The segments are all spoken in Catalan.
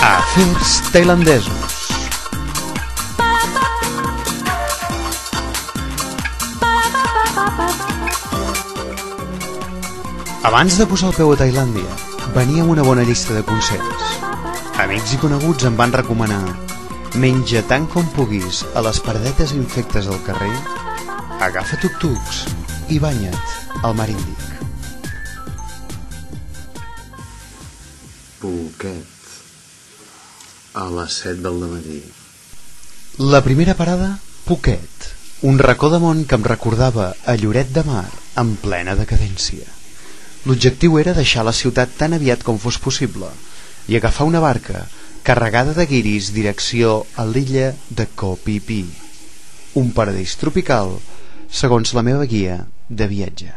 Afers tailandesos. Abans de posar el peu a Tailàndia, venia amb una bona llista de consells. Amics i coneguts em van recomanar: menja tant com puguis a les paradetes infectes del carrer, agafa tuk-tuks i banya't al mar Índic. Phuket, a les 7 del matí. La primera parada, Phuket, un racó de món que em recordava a Lloret de Mar en plena decadència. L'objectiu era deixar la ciutat tan aviat com fos possible i agafar una barca carregada de guiris direcció a l'illa de Koh Phi Phi, un paradís tropical segons la meva guia de viatge.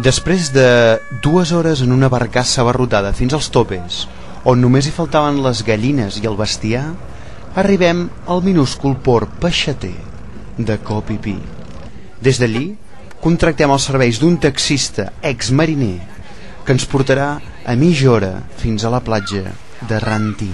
Després de 2 hores en una barcassa abarrotada fins als topes, on només hi faltaven les gallines i el bestiar, arribem al minúscul port peixater de Koh Phi Phi. Des d'allí, contractem els serveis d'un taxista exmariner que ens portarà a mitja hora fins a la platja de Ranti.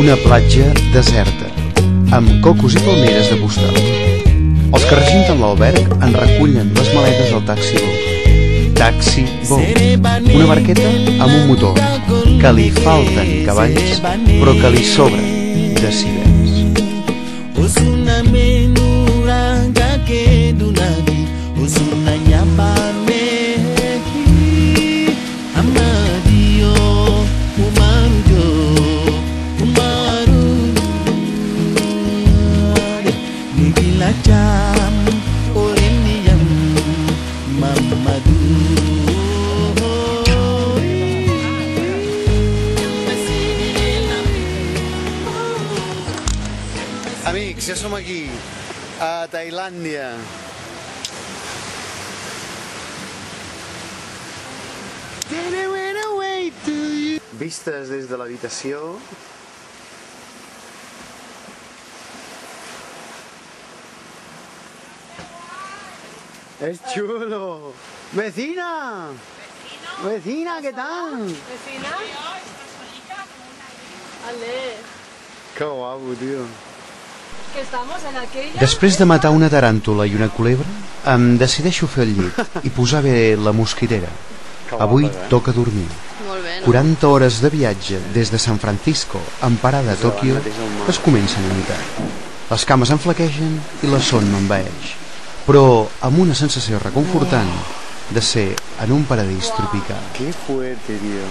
una platja deserta, amb cocos i palmeres de postal. Els que regenten l'alberg en recullen les maletes del Taxi Boat, una barqueta amb un motor, que li falten cavalls, però que li sobren decibels. Amics, ja som aquí, a Tailàndia. Vistes des de l'habitació. Es chulo. Vecina. Vecina, ¿qué tal? Vecina. Ale. Que guapo, tio. Que estamos en aquella... Després de matar una taràntula i una culebra, em decideixo fer el llit i posar bé la mosquitera. Avui toca dormir. Molt bé, no? 40 hores de viatge des de San Francisco amb parada a Tòquio es comencen a notar. Les cames em flaquegen i la son m'envaeix, però amb una sensació reconfortant de ser en un paradís tropical. Que fuerte, tío.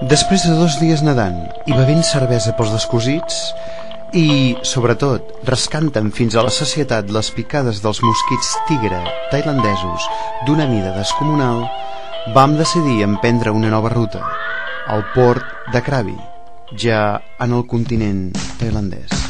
Després de 2 dies nedant i bevent cervesa pels descosits i, sobretot, rascant-te'n fins a la sacietat les picades dels mosquits tigre tailandesos d'una mida descomunal, vam decidir emprendre una nova ruta, al port de Krabi, ja en el continent tailandès.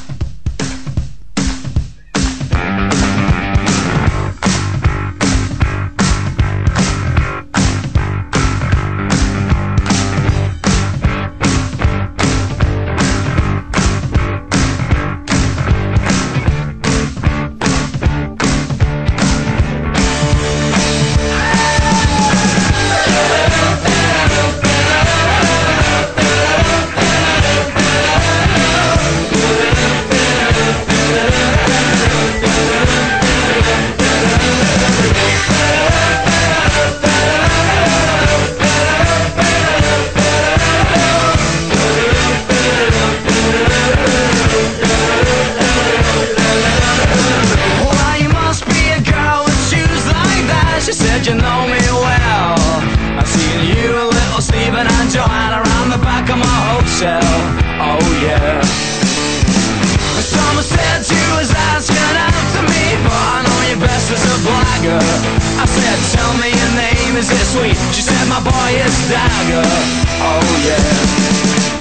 I said, tell me your name, is it sweet? She said, my boy is Dagger. Oh yeah.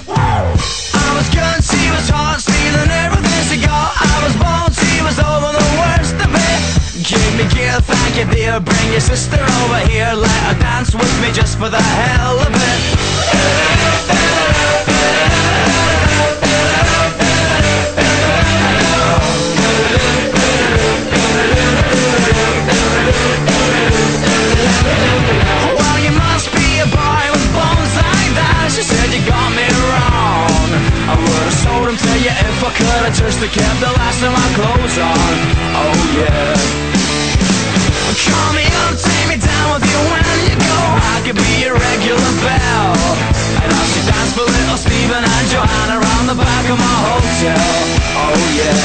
I was good, she was hot, stealing everything she got. I was born, she was over the worst of it. Give me gear, thank you dear. Bring your sister over here, let her dance with me just for the hell of it. If I could, I just kept the last of my clothes on. Oh yeah. Call me up, take me down with you when you go. I could be your regular belle. And I'll see dance for little Stephen and Joanna around the back of my hotel. Oh yeah.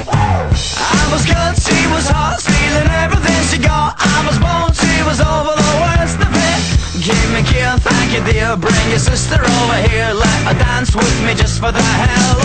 I was good, she was hot, stealing everything she got. I was born, she was over the worst of it. Give me gear, thank you dear. Bring your sister over here, let her dance with me just for the hell